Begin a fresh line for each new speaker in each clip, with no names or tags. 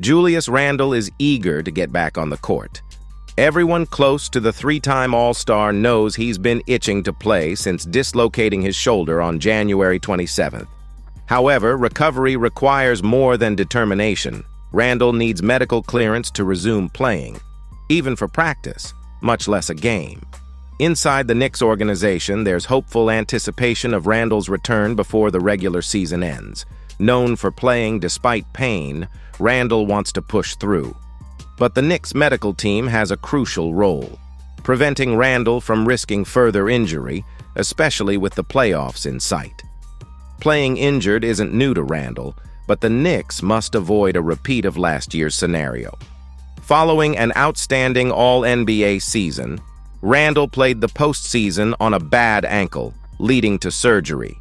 Julius Randle is eager to get back on the court. Everyone close to the three-time All-Star knows he's been itching to play since dislocating his shoulder on January 27th. However, recovery requires more than determination. Randle needs medical clearance to resume playing, even for practice, much less a game. Inside the Knicks organization, there's hopeful anticipation of Randle's return before the regular season ends. Known for playing despite pain, Randle wants to push through. But the Knicks medical team has a crucial role, preventing Randle from risking further injury, especially with the playoffs in sight. Playing injured isn't new to Randle, but the Knicks must avoid a repeat of last year's scenario. Following an outstanding All-NBA season, Randle played the postseason on a bad ankle, leading to surgery.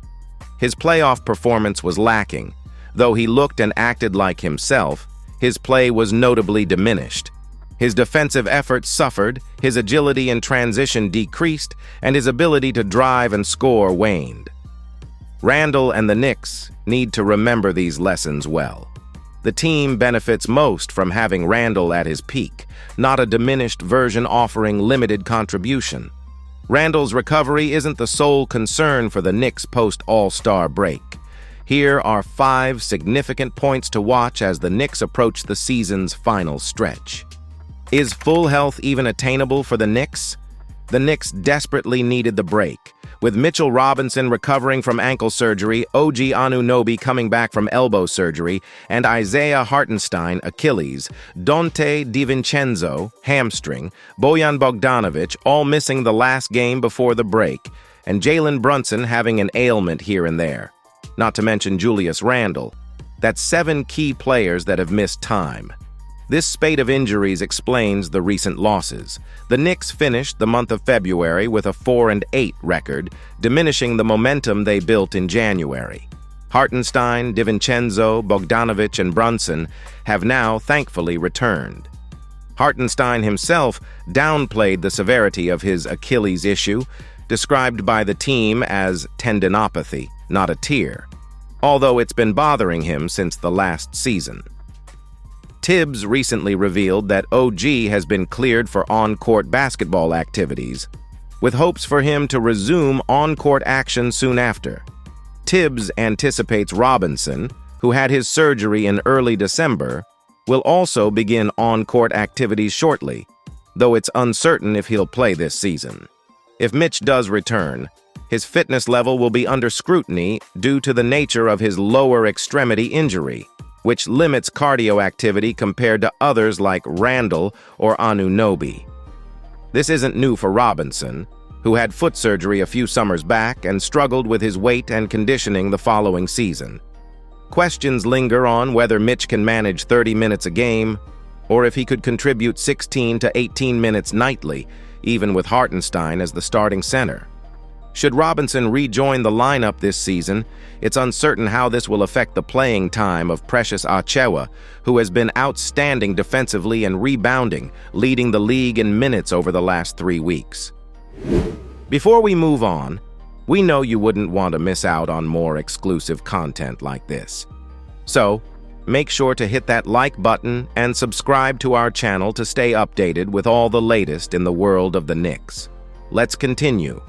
His playoff performance was lacking. Though he looked and acted like himself, his play was notably diminished. His defensive efforts suffered, his agility in transition decreased, and his ability to drive and score waned. Randle and the Knicks need to remember these lessons well. The team benefits most from having Randle at his peak, not a diminished version offering limited contribution. Randle's recovery isn't the sole concern for the Knicks post-All-Star break. Here are 5 significant points to watch as the Knicks approach the season's final stretch. Is full health even attainable for the Knicks? The Knicks desperately needed the break. With Mitchell Robinson recovering from ankle surgery, OG Anunoby coming back from elbow surgery, and Isaiah Hartenstein, Achilles, Dante DiVincenzo, hamstring, Bojan Bogdanovic all missing the last game before the break, and Jalen Brunson having an ailment here and there. Not to mention Julius Randle. That's 7 key players that have missed time. This spate of injuries explains the recent losses. The Knicks finished the month of February with a 4-8 record, diminishing the momentum they built in January. Hartenstein, DiVincenzo, Bogdanovic, and Brunson have now thankfully returned. Hartenstein himself downplayed the severity of his Achilles issue, described by the team as tendinopathy, not a tear, although it's been bothering him since the last season. Thibs recently revealed that OG has been cleared for on-court basketball activities, with hopes for him to resume on-court action soon after. Thibs anticipates Robinson, who had his surgery in early December, will also begin on-court activities shortly, though it's uncertain if he'll play this season. If Mitch does return, his fitness level will be under scrutiny due to the nature of his lower extremity injury, which limits cardio activity compared to others like Randle or Anunoby. This isn't new for Robinson, who had foot surgery a few summers back and struggled with his weight and conditioning the following season. Questions linger on whether Mitch can manage 30 minutes a game, or if he could contribute 16 to 18 minutes nightly, even with Hartenstein as the starting center. Should Robinson rejoin the lineup this season, it's uncertain how this will affect the playing time of Precious Achiuwa, who has been outstanding defensively and rebounding, leading the league in minutes over the last 3 weeks. Before we move on, we know you wouldn't want to miss out on more exclusive content like this. So, make sure to hit that like button and subscribe to our channel to stay updated with all the latest in the world of the Knicks. Let's continue.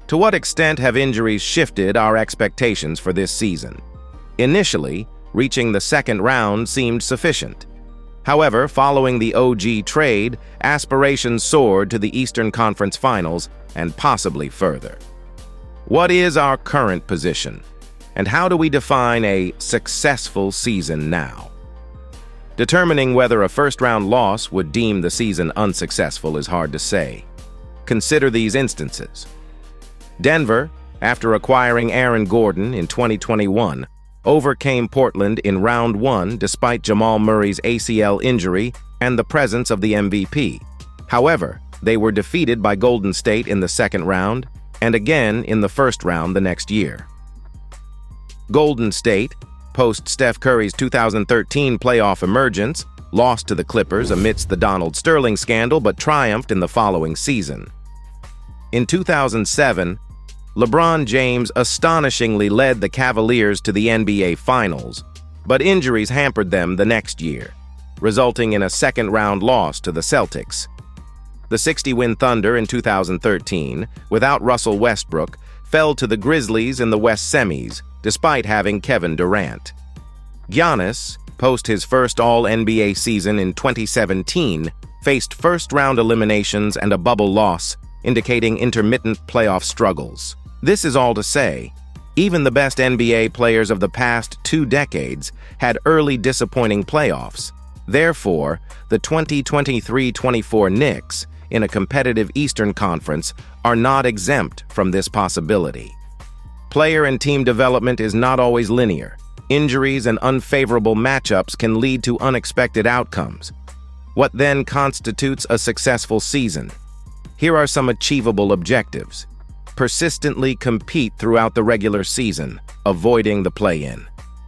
To what extent have injuries shifted our expectations for this season? Initially, reaching the second round seemed sufficient. However, following the OG trade, aspirations soared to the Eastern Conference Finals and possibly further. What is our current position, and how do we define a successful season now? Determining whether a first-round loss would deem the season unsuccessful is hard to say. Consider these instances. Denver, after acquiring Aaron Gordon in 2021, overcame Portland in round 1 despite Jamal Murray's ACL injury and the presence of the MVP. However, they were defeated by Golden State in the second round and again in the first round the next year. Golden State, post Steph Curry's 2013 playoff emergence, lost to the Clippers amidst the Donald Sterling scandal but triumphed in the following season. In 2007, LeBron James astonishingly led the Cavaliers to the NBA Finals, but injuries hampered them the next year, resulting in a second-round loss to the Celtics. The 60-win Thunder in 2013, without Russell Westbrook, fell to the Grizzlies in the West semis, despite having Kevin Durant. Giannis, post his first All-NBA season in 2017, faced first-round eliminations and a bubble loss, indicating intermittent playoff struggles. This is all to say, even the best NBA players of the past 2 decades had early disappointing playoffs. Therefore, the 2023-24 Knicks, in a competitive Eastern Conference, are not exempt from this possibility. Player and team development is not always linear. Injuries and unfavorable matchups can lead to unexpected outcomes. What then constitutes a successful season? Here are some achievable objectives. Persistently compete throughout the regular season, avoiding the play-in.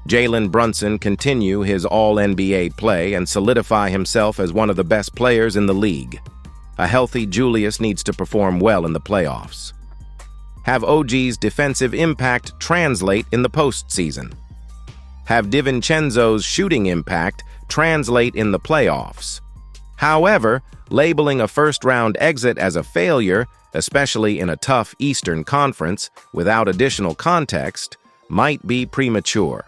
Jalen Brunson continue his All-NBA play and solidify himself as one of the best players in the league. A healthy Julius needs to perform well in the playoffs. Have OG's defensive impact translate in the postseason. Have DiVincenzo's shooting impact translate in the playoffs. However, labeling a first-round exit as a failure, especially in a tough Eastern Conference, without additional context, might be premature.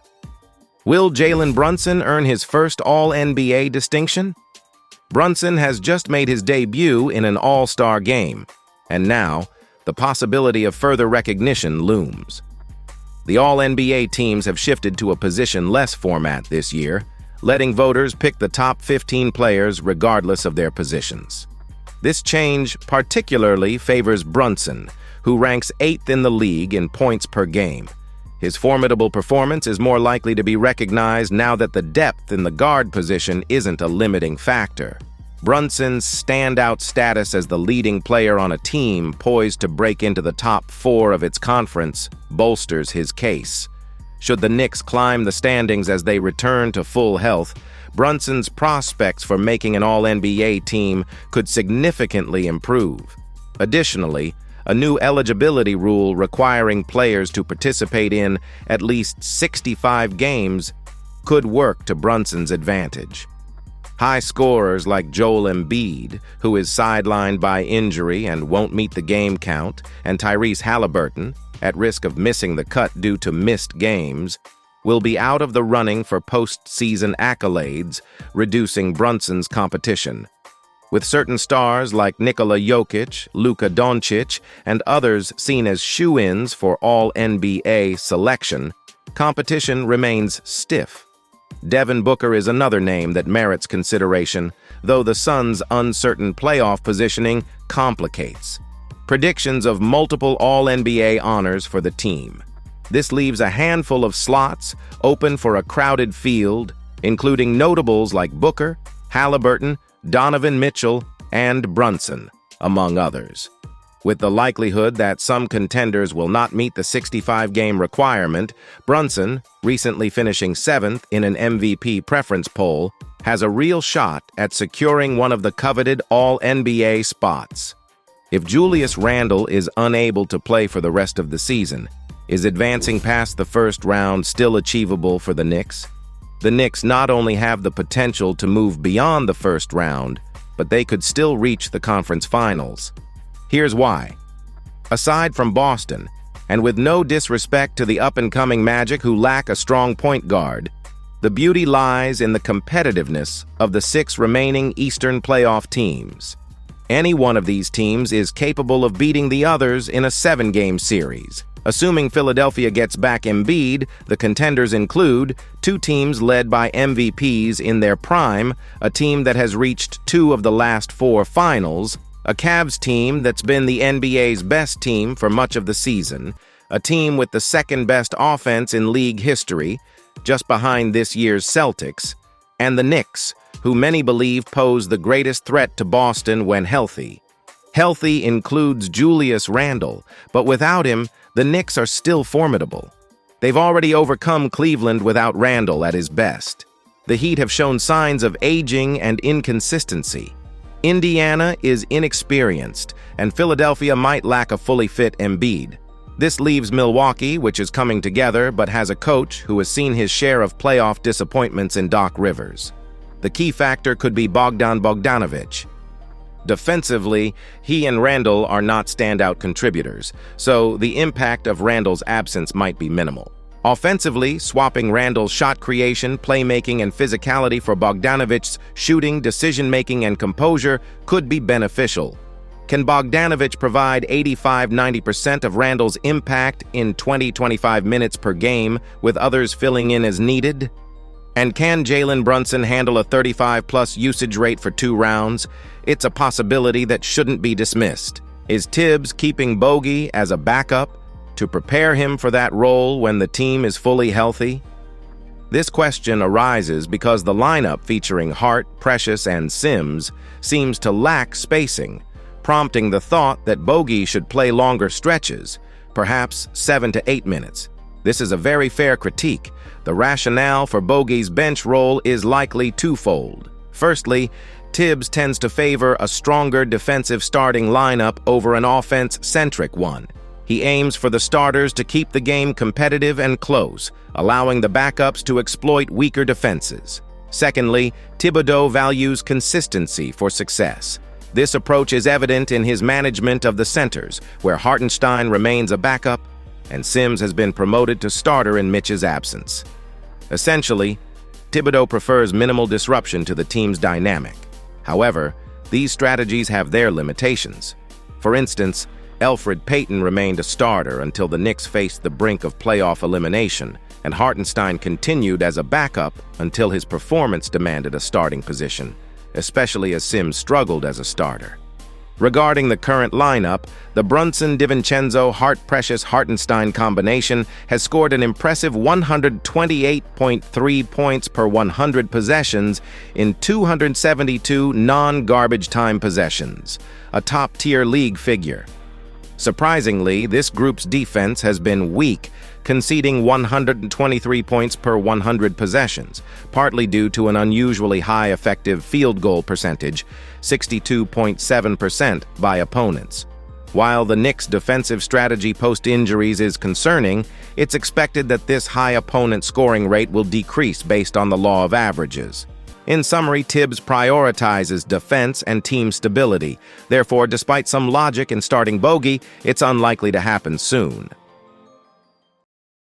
Will Jalen Brunson earn his first All-NBA distinction? Brunson has just made his debut in an All-Star game, and now, the possibility of further recognition looms. The All-NBA teams have shifted to a position-less format this year, letting voters pick the top 15 players regardless of their positions. This change particularly favors Brunson, who ranks 8th in the league in points per game. His formidable performance is more likely to be recognized now that the depth in the guard position isn't a limiting factor. Brunson's standout status as the leading player on a team poised to break into the top 4 of its conference bolsters his case. Should the Knicks climb the standings as they return to full health, Brunson's prospects for making an All-NBA team could significantly improve. Additionally, a new eligibility rule requiring players to participate in at least 65 games could work to Brunson's advantage. High scorers like Joel Embiid, who is sidelined by injury and won't meet the game count, and Tyrese Halliburton, at risk of missing the cut due to missed games, will be out of the running for postseason accolades, reducing Brunson's competition. With certain stars like Nikola Jokic, Luka Doncic, and others seen as shoo-ins for All-NBA selection, competition remains stiff. Devin Booker is another name that merits consideration, though the Suns' uncertain playoff positioning complicates predictions of multiple All-NBA honors for the team. This leaves a handful of slots open for a crowded field, including notables like Booker, Halliburton, Donovan Mitchell, and Brunson, among others. With the likelihood that some contenders will not meet the 65-game requirement, Brunson, recently finishing 7th in an MVP preference poll, has a real shot at securing one of the coveted All-NBA spots. If Julius Randle is unable to play for the rest of the season, is advancing past the first round still achievable for the Knicks? The Knicks not only have the potential to move beyond the first round, but they could still reach the conference finals. Here's why. Aside from Boston, and with no disrespect to the up-and-coming Magic who lack a strong point guard, the beauty lies in the competitiveness of the 6 remaining Eastern playoff teams. Any one of these teams is capable of beating the others in a 7-game series. Assuming Philadelphia gets back Embiid, the contenders include 2 teams led by MVPs in their prime, a team that has reached 2 of the last 4 finals, a Cavs team that's been the NBA's best team for much of the season, a team with the second-best offense in league history, just behind this year's Celtics, and the Knicks, who many believe pose the greatest threat to Boston when healthy. Healthy includes Julius Randle, but without him, the Knicks are still formidable. They've already overcome Cleveland without Randle at his best. The Heat have shown signs of aging and inconsistency. Indiana is inexperienced, and Philadelphia might lack a fully fit Embiid. This leaves Milwaukee, which is coming together but has a coach who has seen his share of playoff disappointments in Doc Rivers. The key factor could be Bogdan Bogdanović. Defensively, he and Randle are not standout contributors, so the impact of Randle's absence might be minimal. Offensively, swapping Randle's shot creation, playmaking, and physicality for Bogdanovic's shooting, decision-making, and composure could be beneficial. Can Bogdanović provide 85–90% of Randle's impact in 20–25 minutes per game, with others filling in as needed? And can Jalen Brunson handle a 35+ usage rate for 2 rounds? It's a possibility that shouldn't be dismissed. Is Thibs keeping Bogey as a backup to prepare him for that role when the team is fully healthy? This question arises because the lineup featuring Hart, Precious, and Sims seems to lack spacing, prompting the thought that Bogey should play longer stretches, perhaps 7 to 8 minutes. This is a very fair critique. The rationale for Bogey's bench role is likely twofold. Firstly, Thibs tends to favor a stronger defensive starting lineup over an offense-centric one. He aims for the starters to keep the game competitive and close, allowing the backups to exploit weaker defenses. Secondly, Thibodeau values consistency for success. This approach is evident in his management of the centers, where Hartenstein remains a backup and Sims has been promoted to starter in Mitch's absence. Essentially, Thibodeau prefers minimal disruption to the team's dynamic. However, these strategies have their limitations. For instance, Elfrid Payton remained a starter until the Knicks faced the brink of playoff elimination, and Hartenstein continued as a backup until his performance demanded a starting position, especially as Sims struggled as a starter. Regarding the current lineup, the Brunson-DiVincenzo-Hart-Precious-Hartenstein combination has scored an impressive 128.3 points per 100 possessions in 272 non-garbage time possessions, a top-tier league figure. Surprisingly, this group's defense has been weak, conceding 123 points per 100 possessions, partly due to an unusually high effective field goal percentage, 62.7% by opponents. While the Knicks' defensive strategy post-injuries is concerning, it's expected that this high opponent scoring rate will decrease based on the law of averages. In summary, Thibs prioritizes defense and team stability. Therefore, despite some logic in starting Bogey, it's unlikely to happen soon.